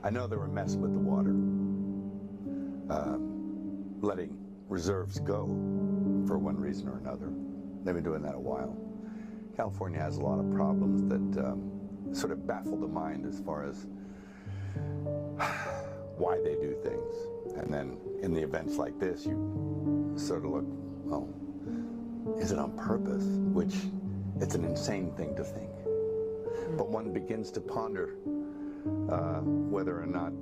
I know they were messing with the water, letting reserves go for one reason or another. They've been doing that a while. California has a lot of problems that sort of baffle the mind as far as why they do things. And then in the events like this, you sort of look, well, is it on purpose? Which it's an insane thing to think. But one begins to ponder whether or not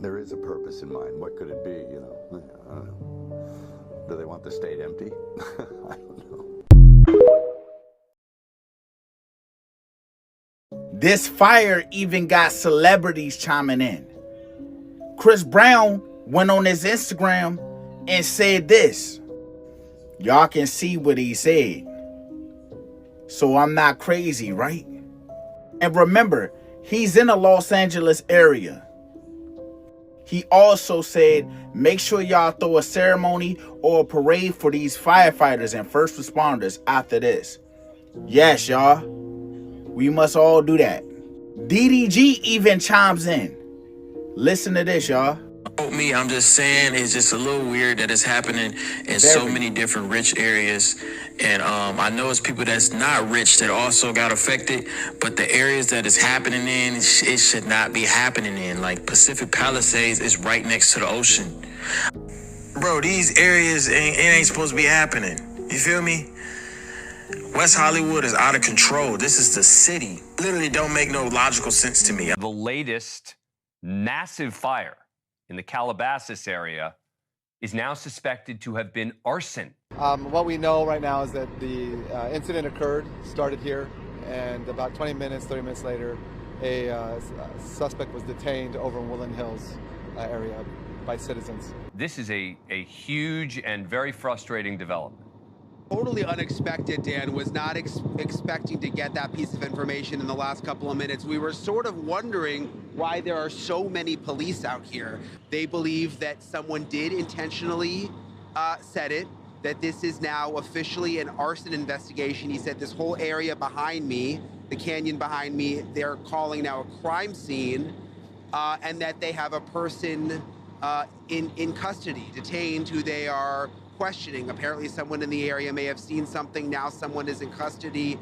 there is a purpose in mind. What could it be, you know? I don't know. Do they want the state empty? I don't know. This fire even got celebrities chiming in. Chris Brown went on his Instagram and said this. Y'all can see what he said. So I'm not crazy, right? And remember, he's in the Los Angeles area. He also said, make sure y'all throw a ceremony or a parade for these firefighters and first responders after this. Yes, y'all. We must all do that. DDG even chimes in. Listen to this, y'all. Me, I'm just saying it's just a little weird that it's happening in so many different rich areas. And I know it's people that's not rich that also got affected, but the areas that it's happening in, it should not be happening in. Like Pacific Palisades is right next to the ocean. Bro, these areas, it ain't supposed to be happening. You feel me? West Hollywood is out of control. This is the city. Literally don't make no logical sense to me. The latest massive fire in the Calabasas area is now suspected to have been arson. What we know right now is that the incident started here, and about 20 minutes, 30 minutes later, a suspect was detained over in Woodland Hills area by citizens. This is a huge and very frustrating development. Totally unexpected, Dan. Was not expecting to get that piece of information in the last couple of minutes. We were sort of wondering why there are so many police out here. They believe that someone did intentionally set it, that this is now officially an arson investigation. He said this whole area behind me, the canyon behind me, they're calling now a crime scene, and that they have a person in custody, detained, who they are questioning. Apparently someone in the area may have seen something. Now someone is in custody.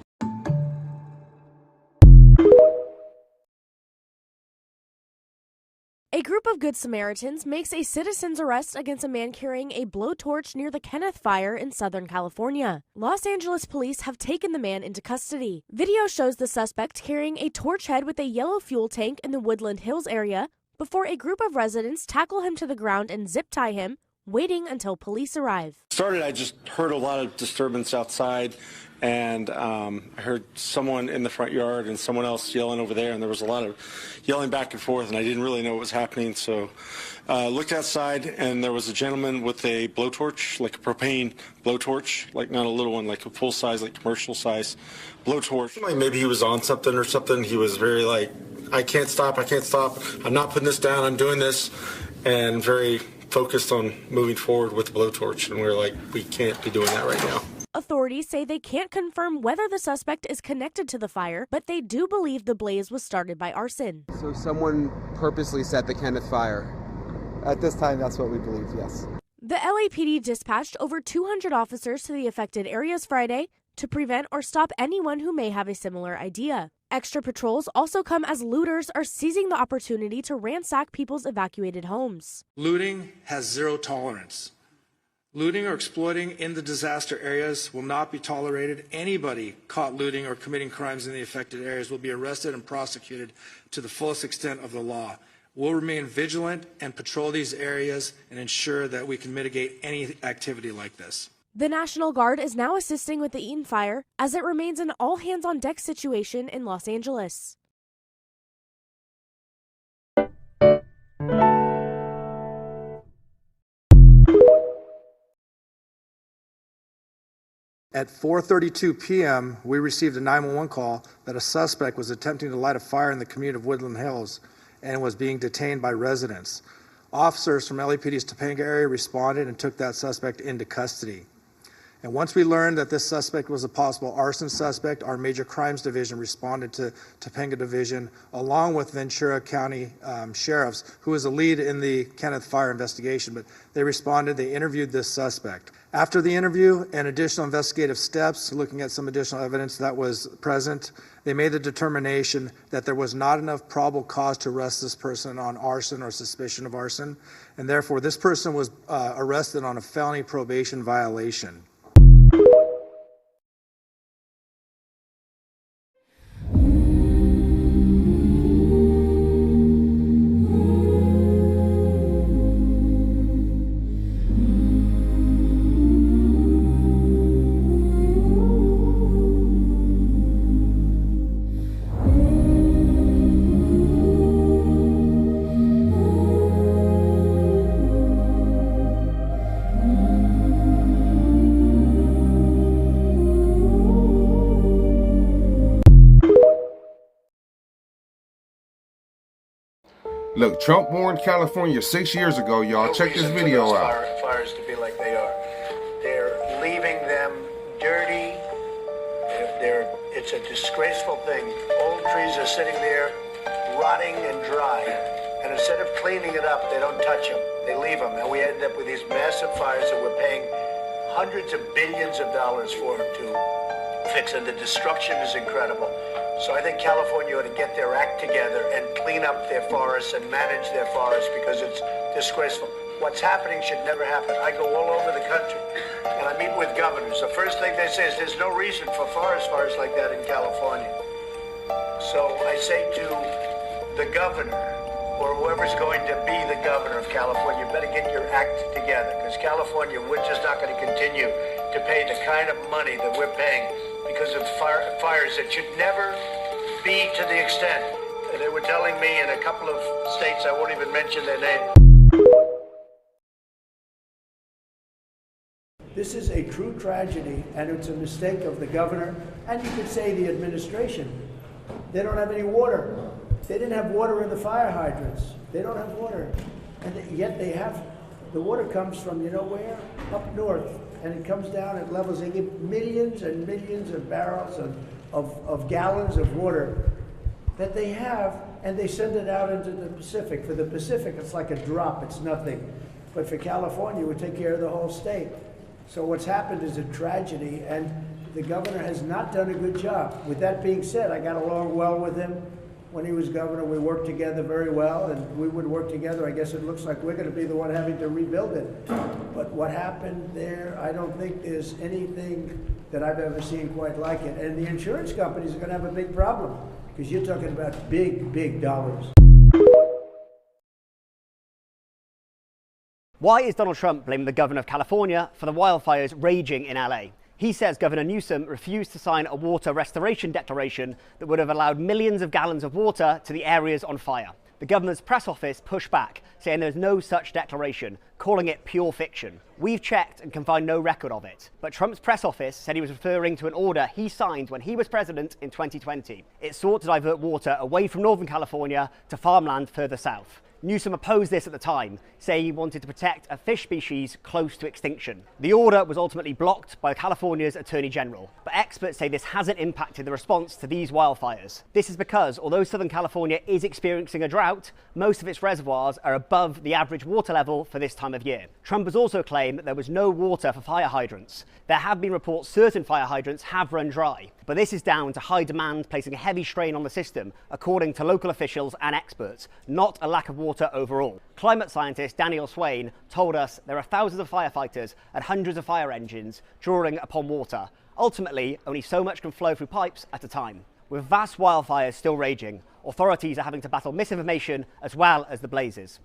A group of Good Samaritans makes a citizen's arrest against a man carrying a blowtorch near the Kenneth Fire in Southern California. Los Angeles police have taken the man into custody. Video shows the suspect carrying a torch head with a yellow fuel tank in the Woodland Hills area before a group of residents tackle him to the ground and zip tie him, waiting until police arrive. I just heard a lot of disturbance outside, and I heard someone in the front yard and someone else yelling over there, and there was a lot of yelling back and forth, and I didn't really know what was happening. So looked outside, and there was a gentleman with a blowtorch, like a propane blowtorch, like not a little one, like a full size, like commercial size blowtorch. Like maybe he was on something or something. He was very like, I can't stop, I'm not putting this down, I'm doing this, and very focused on moving forward with the blowtorch, and we're like, we can't be doing that right now. Authorities say they can't confirm whether the suspect is connected to the fire, but they do believe the blaze was started by arson. So someone purposely set the Kenneth Fire? At this time, that's what we believe, yes. The LAPD dispatched over 200 officers to the affected areas Friday to prevent or stop anyone who may have a similar idea. Extra patrols also come as looters are seizing the opportunity to ransack people's evacuated homes. Looting has zero tolerance. Looting or exploiting in the disaster areas will not be tolerated. Anybody caught looting or committing crimes in the affected areas will be arrested and prosecuted to the fullest extent of the law. We'll remain vigilant and patrol these areas and ensure that we can mitigate any activity like this. The National Guard is now assisting with the Eaton Fire as it remains an all-hands-on-deck situation in Los Angeles. At 4:32 p.m., we received a 911 call that a suspect was attempting to light a fire in the community of Woodland Hills and was being detained by residents. Officers from LAPD's Topanga area responded and took that suspect into custody. And once we learned that this suspect was a possible arson suspect, our Major Crimes Division responded to Topanga Division along with Ventura County sheriffs, who was the lead in the Kenneth Fire investigation. But they responded, they interviewed this suspect. After the interview and additional investigative steps, looking at some additional evidence that was present, they made the determination that there was not enough probable cause to arrest this person on arson or suspicion of arson, and therefore this person was arrested on a felony probation violation. Look, Trump warned California 6 years ago, y'all. Check this video out. Fires to be like they are. They're leaving them dirty. It's a disgraceful thing. Old trees are sitting there, rotting and dry. And instead of cleaning it up, they don't touch them. They leave them. And we end up with these massive fires that we're paying hundreds of billions of dollars for to fix. And the destruction is incredible. So I think California ought to get their act together and clean up their forests and manage their forests, because it's disgraceful. What's happening should never happen. I go all over the country and I meet with governors. The first thing they say is there's no reason for forest fires like that in California. So I say to the governor, or whoever's going to be the governor of California, you better get your act together, because California, we're just not going to continue to pay the kind of money that we're paying because of fires that should never be to the extent. They were telling me in a couple of states, I won't even mention their name. This is a true tragedy, and it's a mistake of the governor, and you could say the administration. They don't have any water. They didn't have water in the fire hydrants. They don't have water. And yet they have, the water comes from, you know where? Up north. And it comes down at levels, they give millions and millions of barrels of gallons of water that they have, and they send it out into the Pacific. For the Pacific, it's like a drop, it's nothing. But for California, it would take care of the whole state. So what's happened is a tragedy, and the governor has not done a good job. With that being said, I got along well with him. When he was governor, we worked together very well, and we would work together. I guess it looks like we're going to be the one having to rebuild it. But what happened there, I don't think there's anything that I've ever seen quite like it. And the insurance companies are going to have a big problem, because you're talking about big, big dollars. Why is Donald Trump blaming the governor of California for the wildfires raging in LA? He says Governor Newsom refused to sign a water restoration declaration that would have allowed millions of gallons of water to the areas on fire. The governor's press office pushed back, saying there's no such declaration, calling it pure fiction. We've checked and can find no record of it. But Trump's press office said he was referring to an order he signed when he was president in 2020. It sought to divert water away from Northern California to farmland further south. Newsom opposed this at the time, saying he wanted to protect a fish species close to extinction. The order was ultimately blocked by California's Attorney General, but experts say this hasn't impacted the response to these wildfires. This is because, although Southern California is experiencing a drought, most of its reservoirs are above the average water level for this time of year. Trump has also claimed that there was no water for fire hydrants. There have been reports certain fire hydrants have run dry, but this is down to high demand placing a heavy strain on the system, according to local officials and experts, not a lack of water overall. Climate scientist Daniel Swain told us there are thousands of firefighters and hundreds of fire engines drawing upon water. Ultimately, only so much can flow through pipes at a time. With vast wildfires still raging, authorities are having to battle misinformation as well as the blazes.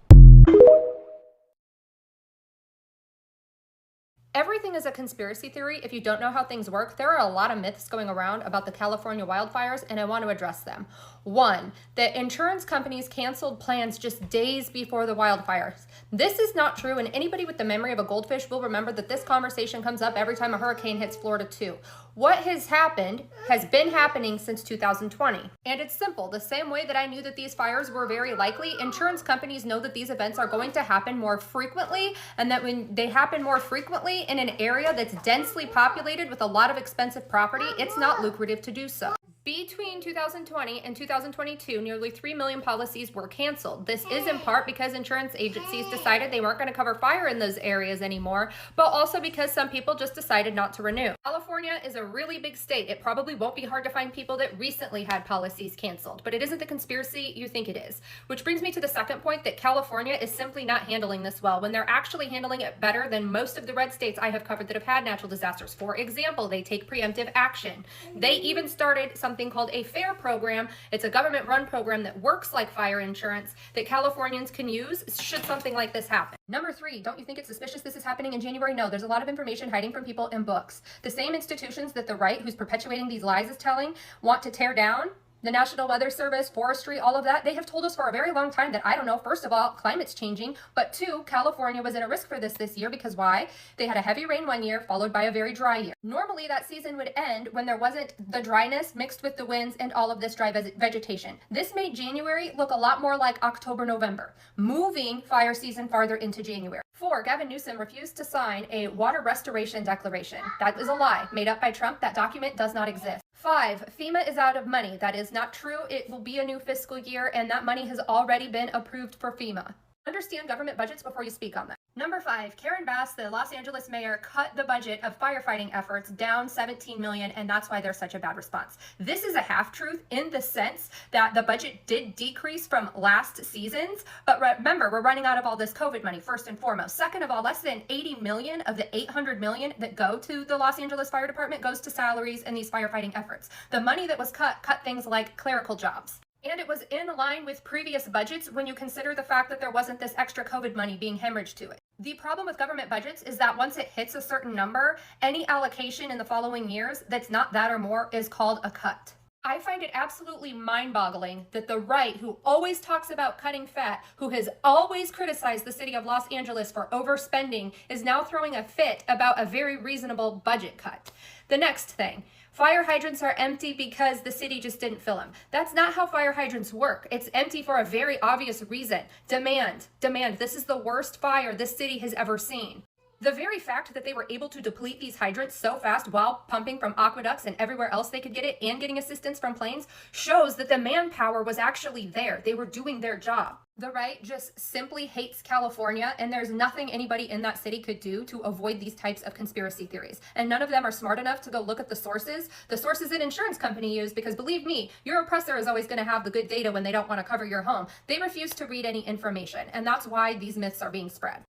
Everything is a conspiracy theory if you don't know how things work. There are a lot of myths going around about the California wildfires, and I want to address them. One, that insurance companies canceled plans just days before the wildfires. This is not true, and anybody with the memory of a goldfish will remember that this conversation comes up every time a hurricane hits Florida too. What has happened has been happening since 2020. And it's simple. The same way that I knew that these fires were very likely, insurance companies know that these events are going to happen more frequently, and that when they happen more frequently in an area that's densely populated with a lot of expensive property, it's not lucrative to do so. Between 2020 and 2022, nearly 3 million policies were canceled. This is in part because insurance agencies decided they weren't going to cover fire in those areas anymore, but also because some people just decided not to renew. California is a really big state. It probably won't be hard to find people that recently had policies canceled, but it isn't the conspiracy you think it is. Which brings me to the second point, that California is simply not handling this well, when they're actually handling it better than most of the red states I have covered that have had natural disasters. For example, they take preemptive action. They even started something called a FAIR program. It's a government-run program that works like fire insurance that Californians can use should something like this happen. Number 3, don't you think it's suspicious this is happening in January? No, there's a lot of information hiding from people in books. The same institutions that the right, who's perpetuating these lies, is telling, want to tear down. The National Weather Service, forestry, all of that, they have told us for a very long time that, I don't know, first of all, climate's changing, but 2, California was at a risk for this year because why? They had a heavy rain one year followed by a very dry year. Normally that season would end when there wasn't the dryness mixed with the winds and all of this dry vegetation. This made January look a lot more like October, November, moving fire season farther into January. 4, Gavin Newsom refused to sign a water restoration declaration. That is a lie made up by Trump. That document does not exist. 5, FEMA is out of money. That is not true. It will be a new fiscal year, and that money has already been approved for FEMA. Understand government budgets before you speak on that. Number 5, Karen Bass, the Los Angeles mayor, cut the budget of firefighting efforts down $17 million, and that's why there's such a bad response. This is a half-truth in the sense that the budget did decrease from last season's, but remember, we're running out of all this COVID money, first and foremost. Second of all, less than 80 million of the 800 million that go to the Los Angeles Fire Department goes to salaries and these firefighting efforts. The money that was cut things like clerical jobs. And it was in line with previous budgets when you consider the fact that there wasn't this extra COVID money being hemorrhaged to it. The problem with government budgets is that once it hits a certain number, any allocation in the following years that's not that or more is called a cut. I find it absolutely mind-boggling that the right, who always talks about cutting fat, who has always criticized the city of Los Angeles for overspending, is now throwing a fit about a very reasonable budget cut. The next thing. Fire hydrants are empty because the city just didn't fill them. That's not how fire hydrants work. It's empty for a very obvious reason. Demand. This is the worst fire this city has ever seen. The very fact that they were able to deplete these hydrants so fast while pumping from aqueducts and everywhere else they could get it and getting assistance from planes shows that the manpower was actually there. They were doing their job. The right just simply hates California, and there's nothing anybody in that city could do to avoid these types of conspiracy theories. And none of them are smart enough to go look at the sources an insurance company use, because believe me, your oppressor is always going to have the good data when they don't want to cover your home. They refuse to read any information, and that's why these myths are being spread.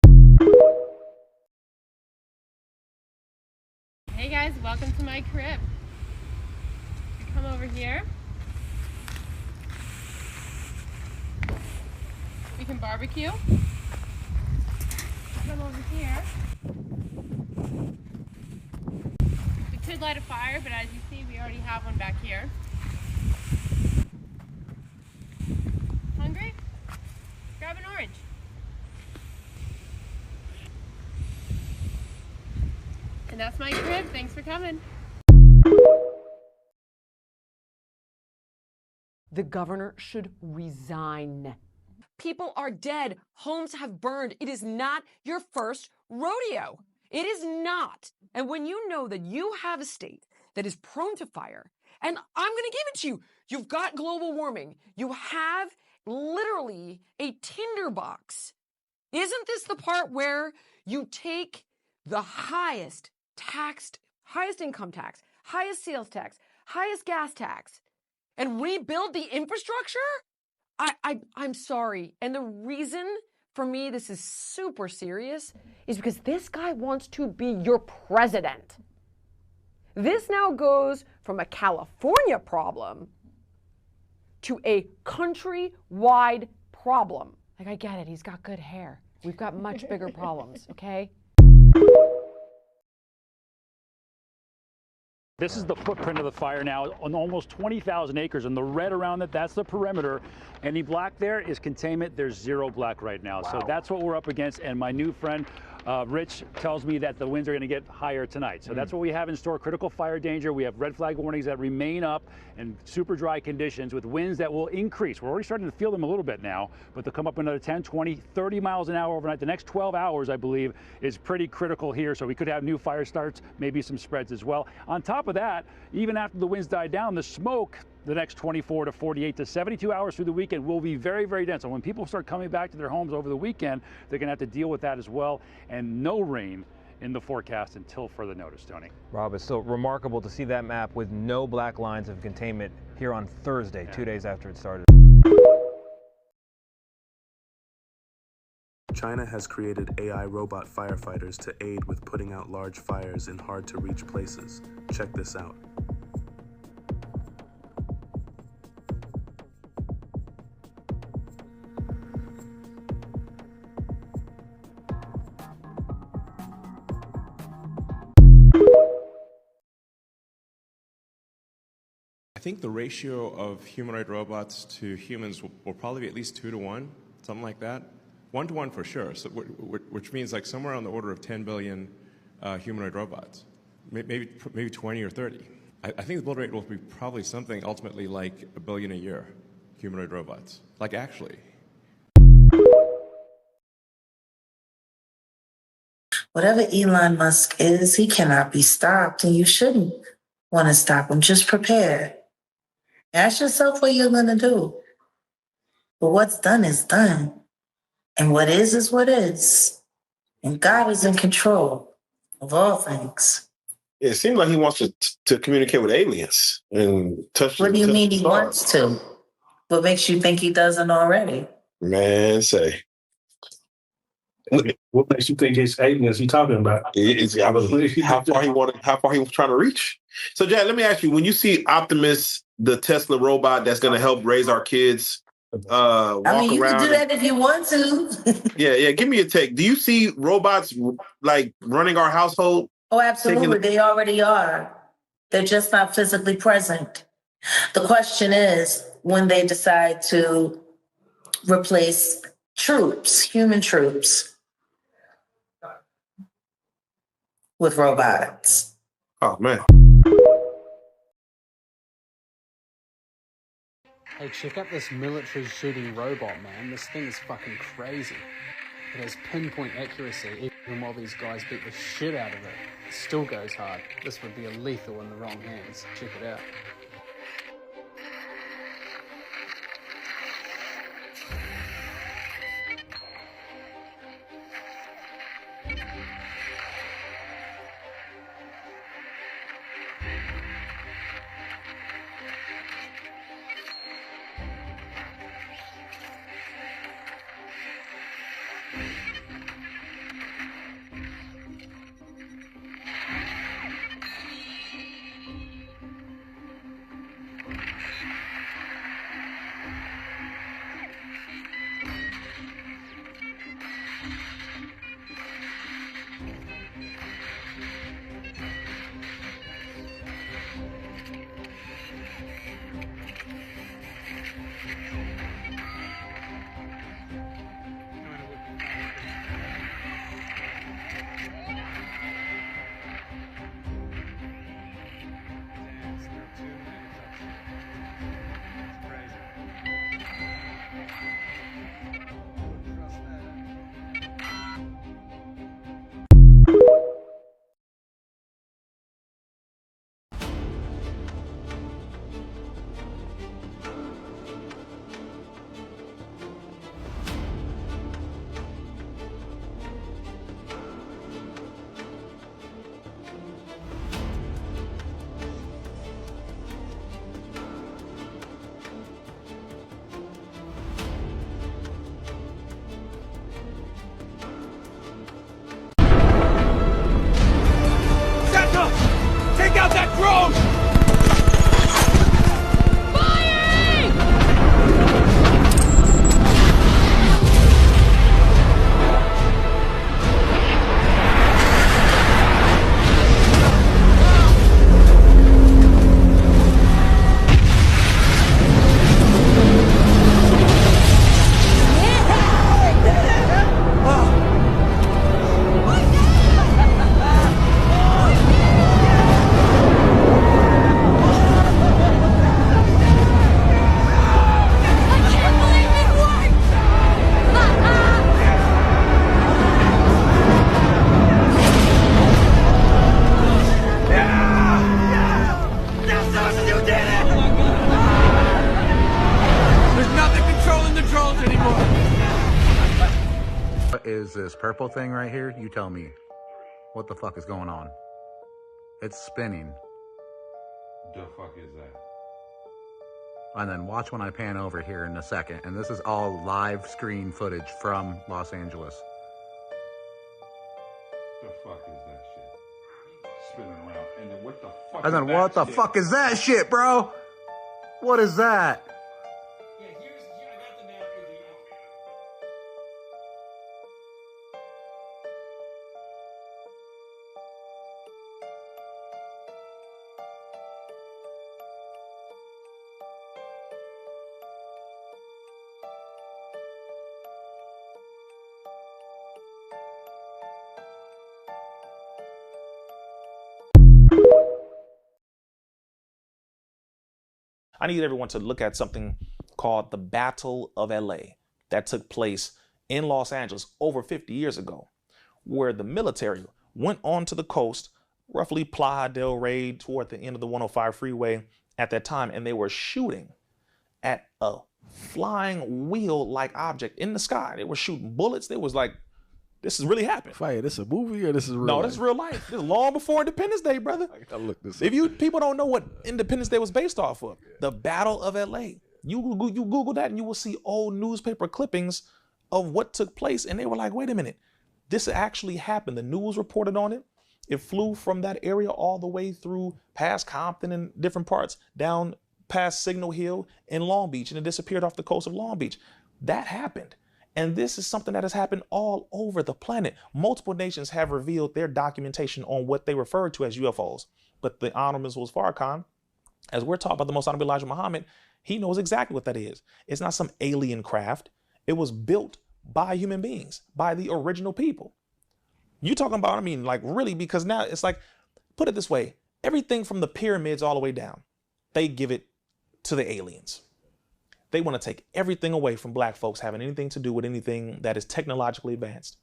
Hey guys, welcome to my crib. Come over here. We can barbecue. Come over here. We could light a fire, but as you see, we already have one back here. Hungry? Grab an orange. And that's my crib. Thanks for coming. The governor should resign. People are dead. Homes have burned. It is not your first rodeo. It is not. And when you know that you have a state that is prone to fire, and I'm going to give it to you, you've got global warming. You have literally a tinderbox. Isn't this the part where you take the highest income tax, highest sales tax, highest gas tax, and rebuild the infrastructure? I'm sorry. And the reason for me this is super serious is because this guy wants to be your president. This now goes from a California problem to a countrywide problem. Like, I get it. He's got good hair. We've got much bigger problems, okay? This is the footprint of the fire now on almost 20,000 acres, and the red around it, that's the perimeter. Any black there is containment. There's zero black right now. Wow. So that's what we're up against. And my new friend, Rich tells me that the winds are going to get higher tonight. So that's what we have in store. Critical fire danger. We have red flag warnings that remain up and super dry conditions with winds that will increase. We're already starting to feel them a little bit now, but they'll come up another 10, 20, 30 miles an hour overnight. The next 12 hours, I believe, is pretty critical here. So we could have new fire starts, maybe some spreads as well. On top of that, even after the winds die down, the smoke the next 24 to 48 to 72 hours through the weekend will be very, very dense. So when people start coming back to their homes over the weekend, they're going to have to deal with that as well. And no rain in the forecast until further notice, Tony. Rob, it's still remarkable to see that map with no black lines of containment here on Thursday, 2 days after it started. China has created AI robot firefighters to aid with putting out large fires in hard-to-reach places. Check this out. I think the ratio of humanoid robots to humans will probably be at least 2 to 1, something like that. 1 to 1 for sure, so, which means like somewhere on the order of 10 billion humanoid robots, maybe 20 or 30. I think the build rate will be probably something ultimately like 1 billion a year, humanoid robots, like actually. Whatever Elon Musk is, he cannot be stopped, and you shouldn't want to stop him. Just prepare. Ask yourself what you're going to do. But what's done is done. And what is what is. And God is in control of all things. It seems like he wants to communicate with aliens and touch. What do you mean he wants to? What makes you think he doesn't already? Man, say. What makes you think it's aliens he talking about? How far he was trying to reach. So, Jack, let me ask you: when you see Optimus, the Tesla robot that's going to help raise our kids, walk you around, can do that if you want to. yeah. Give me a take. Do you see robots like running our household? Oh, absolutely. They already are. They're just not physically present. The question is when they decide to replace troops, human troops, with robots. Oh, man. Hey, check out this military shooting robot, man. This thing is fucking crazy. It has pinpoint accuracy, even while these guys beat the shit out of it. It still goes hard. This would be lethal in the wrong hands. Check it out. is this purple thing right here? You tell me. What the fuck is going on? It's spinning. The fuck is that? And then watch when I pan over here in a second. And this is all live screen footage from Los Angeles. The fuck is that shit? Spinning around. And then what the fuck And then what the fuck is that shit, bro? What is that? I need everyone to look at something called the Battle of LA that took place in Los Angeles over 50 years ago, where the military went onto the coast, roughly Playa del Rey, toward the end of the 105 freeway at that time, and they were shooting at a flying wheel-like object in the sky. They were shooting bullets. They was like, this is really happening. Fire, this a movie or this is real? No, life? This is real life. This is long before Independence Day, brother. I gotta look this If up. people don't know what Independence Day was based off of, the Battle of LA. You Google that and you will see old newspaper clippings of what took place. And they were like, wait a minute, this actually happened. The news reported on it. It flew from that area all the way through past Compton and different parts, down past Signal Hill in Long Beach, and it disappeared off the coast of Long Beach. That happened. And this is something that has happened all over the planet. Multiple nations have revealed their documentation on what they refer to as UFOs. But the Honorable Mr. Farrakhan, as we're talking about the Most Honorable Elijah Muhammad, he knows exactly what that is. It's not some alien craft. It was built by human beings, by the original people. You talking about, I mean, like really, because now it's like, put it this way, everything from the pyramids all the way down, they give it to the aliens. They want to take everything away from black folks having anything to do with anything that is technologically advanced.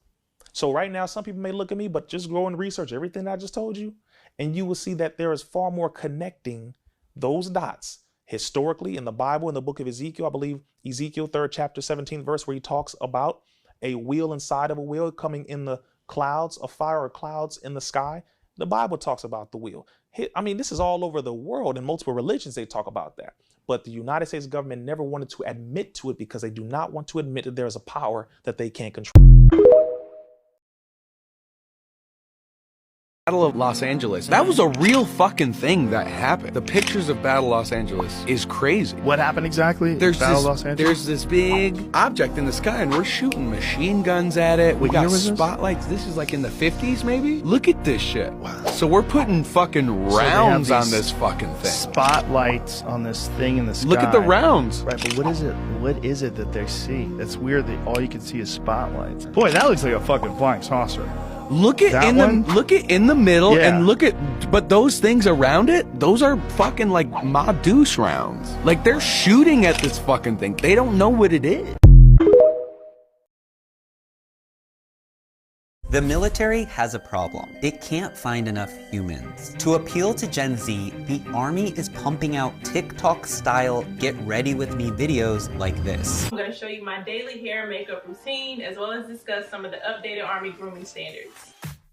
So right now, some people may look at me, but just go and research everything that I just told you, and you will see that there is far more connecting those dots historically in the Bible, in the book of Ezekiel. I believe Ezekiel 3rd chapter 17th verse, where he talks about a wheel inside of a wheel coming in the clouds of fire or clouds in the sky. The Bible talks about the wheel. I mean, this is all over the world. In multiple religions, they talk about that. But the United States government never wanted to admit to it because they do not want to admit that there is a power that they can't control. Battle of Los Angeles. That was a real fucking thing that happened. The pictures of Battle Los Angeles is crazy. What happened exactly? There's Battle this, Los Angeles? There's this big object in the sky and we're shooting machine guns at it. We What got year was this? spotlights. This is like in the 50s maybe? Look at this shit. Wow. So we're putting fucking So they have rounds on these this fucking thing. Spotlights on this thing in the sky. Look at the rounds. Right, but what is it? What is it that they see? That's weird that all you can see is spotlights. Boy, that looks like a fucking flying saucer. Look at That in one? the look at in the middle Yeah. and look at but those things around it, those are fucking like Ma Deuce rounds. Like they're shooting at this fucking thing. They don't know what it is. The military has a problem. It can't find enough humans. To appeal to Gen Z, the Army is pumping out TikTok-style get ready with me videos like this. I'm going to show you my daily hair and makeup routine, as well as discuss some of the updated Army grooming standards.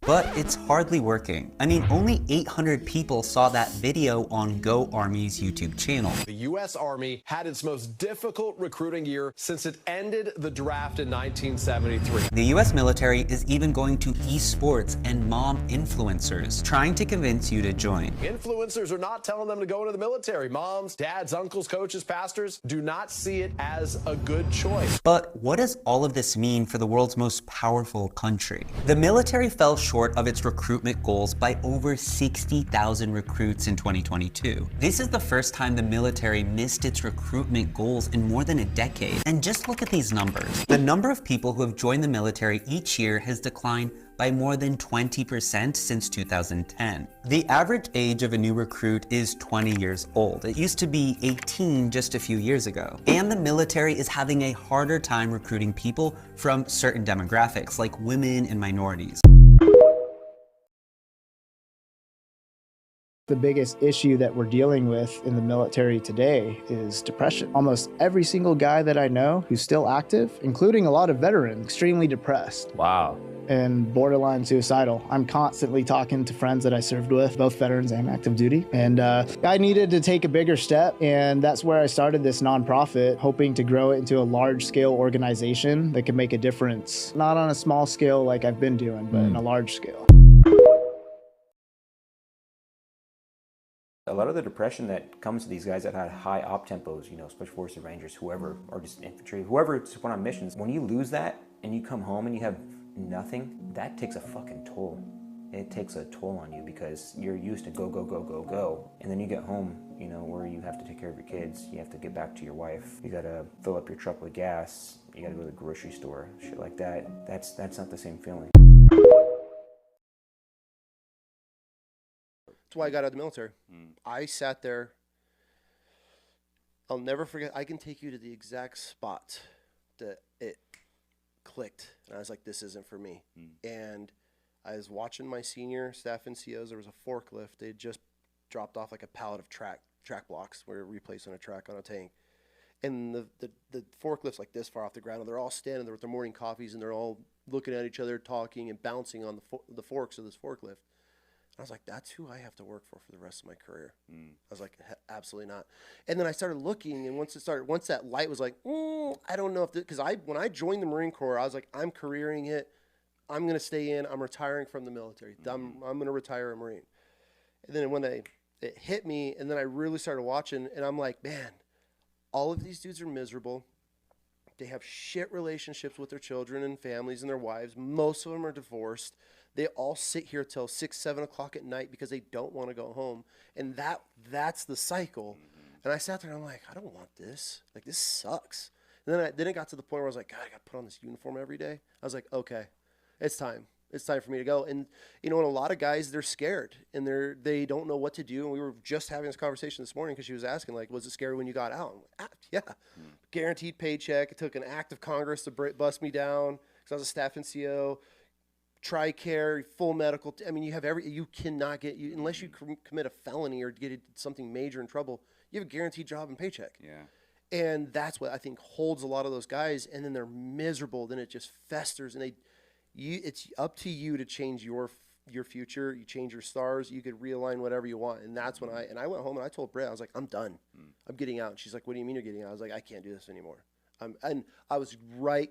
But it's hardly working. I mean, only 800 people saw that video on Go Army's YouTube channel. The U.S. Army had its most difficult recruiting year since it ended the draft in 1973. The US military is even going to esports and mom influencers, trying to convince you to join. Influencers are not telling them to go into the military. Moms, dads, uncles, coaches, pastors do not see it as a good choice. But what does all of this mean for the world's most powerful country? The military fell short of its recruitment goals by over 60,000 recruits in 2022. This is the first time the military missed its recruitment goals in more than a decade. And just look at these numbers. The number of people who have joined the military each year has declined by more than 20% since 2010. The average age of a new recruit is 20 years old. It used to be 18 just a few years ago. And the military is having a harder time recruiting people from certain demographics, like women and minorities. The biggest issue that we're dealing with in the military today is depression. Almost every single guy that I know who's still active, including a lot of veterans, extremely depressed. Wow. And borderline suicidal. I'm constantly talking to friends that I served with, both veterans and active duty. And I needed to take a bigger step, and that's where I started this nonprofit, hoping to grow it into a large-scale organization that can make a difference. Not on a small scale like I've been doing, but on a large scale. A lot of the depression that comes to these guys that had high op tempos, you know, Special Forces Rangers, whoever, or just infantry, whoever's went on missions, when you lose that and you come home and you have nothing, that takes a fucking toll. It takes a toll on you because you're used to go, go, go, go, go. And then you get home, you know, where you have to take care of your kids, you have to get back to your wife, you gotta fill up your truck with gas, you gotta go to the grocery store, shit like that. That's not the same feeling. That's why I got out of the military. I sat there. I'll never forget. I can take you to the exact spot that it clicked. And I was like, this isn't for me. And I was watching my senior staff NCOs. There was a forklift. They had just dropped off like a pallet of track blocks where replacing a track on a tank. And the forklift's like this far off the ground. And they're all standing there with their morning coffees, and they're all looking at each other, talking and bouncing on the forks of this forklift. I was like, that's who I have to work for the rest of my career. I was like, absolutely not. And then I started looking, and once that light was like, I don't know if, because when I joined the Marine Corps, I was like, I'm careering it. I'm going to stay in. I'm retiring from the military. I'm going to retire a Marine. And then when it hit me, and then I really started watching, and I'm like, man, all of these dudes are miserable. They have shit relationships with their children and families and their wives. Most of them are divorced. They all sit here till 6, 7 o'clock at night because they don't want to go home. And that's the cycle. And I sat there and I'm like, I don't want this. Like, this sucks. And then it got to the point where I was like, God, I got to put on this uniform every day. I was like, okay, it's time. It's time for me to go. And, you know, and a lot of guys, they're scared and they don't know what to do. And we were just having this conversation this morning because she was asking, like, was it scary when you got out? I'm like, yeah. Guaranteed paycheck. It took an act of Congress to bust me down because I was a staff NCO. TRICARE, full medical. I mean, you have you cannot get, unless you commit a felony or get something major in trouble, you have a guaranteed job and paycheck. Yeah. And that's what I think holds a lot of those guys. And then they're miserable. Then it just festers. And it's up to you to change your future. You change your stars. You could realign whatever you want. And that's when I went home and I told Britt, I was like, I'm done. I'm getting out. And she's like, what do you mean you're getting out? I was like, I can't do this anymore. And I was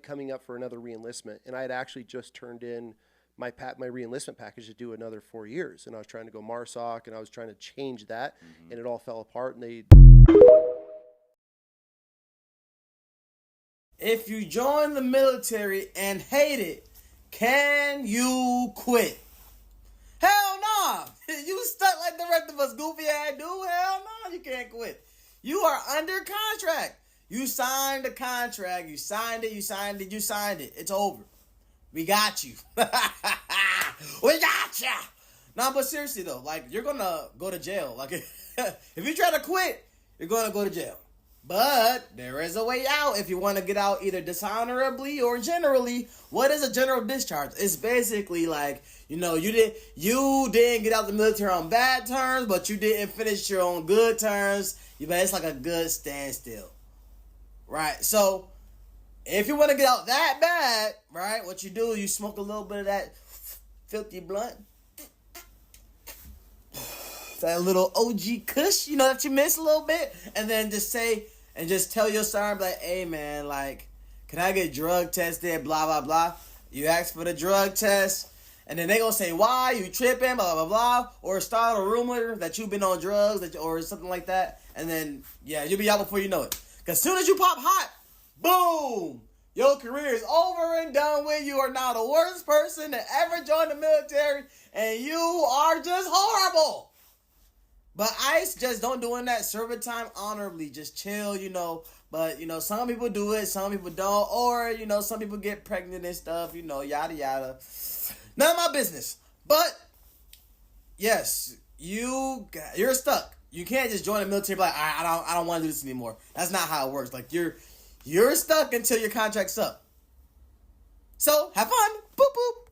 coming up for another reenlistment. And I had actually just turned in my reenlistment package to do another 4 years, and I was trying to go MARSOC, and I was trying to change that, and it all fell apart. And if you join the military and hate it, can you quit? Hell no! You stuck like the rest of us goofy ass dude. Hell no, you can't quit. You are under contract. You signed the contract. You signed it. It's over. We got you. We got ya. Nah, but seriously though, like, you're gonna go to jail. Like, if you try to quit, you're gonna go to jail. But there is a way out if you want to get out either dishonorably or generally. What is a general discharge? It's basically like, you know, you didn't get out the military on bad terms, but you didn't finish your own good terms. But it's like a good standstill, right? So if you want to get out that bad, right, what you do, you smoke a little bit of that filthy blunt. That little OG Kush, you know, that you miss a little bit. And then just tell your sergeant, like, hey, man, like, can I get drug tested, blah, blah, blah. You ask for the drug test. And then they going to say, why, you tripping, blah, blah, blah. Or start a rumor that you've been on drugs or something like that. And then, yeah, you'll be out before you know it. Because as soon as you pop hot, boom, your career is over and done with. You are now the worst person to ever join the military, and you are just horrible. But I suggest don't doing that. Serve your time honorably. Just chill, you know. But, you know, some people do it, some people don't. Or, you know, some people get pregnant and stuff, you know, yada, yada. None of my business. But, yes, you're stuck. You can't just join the military and be like, I don't want to do this anymore. That's not how it works. Like, you're stuck until your contract's up. So, have fun. Boop, boop.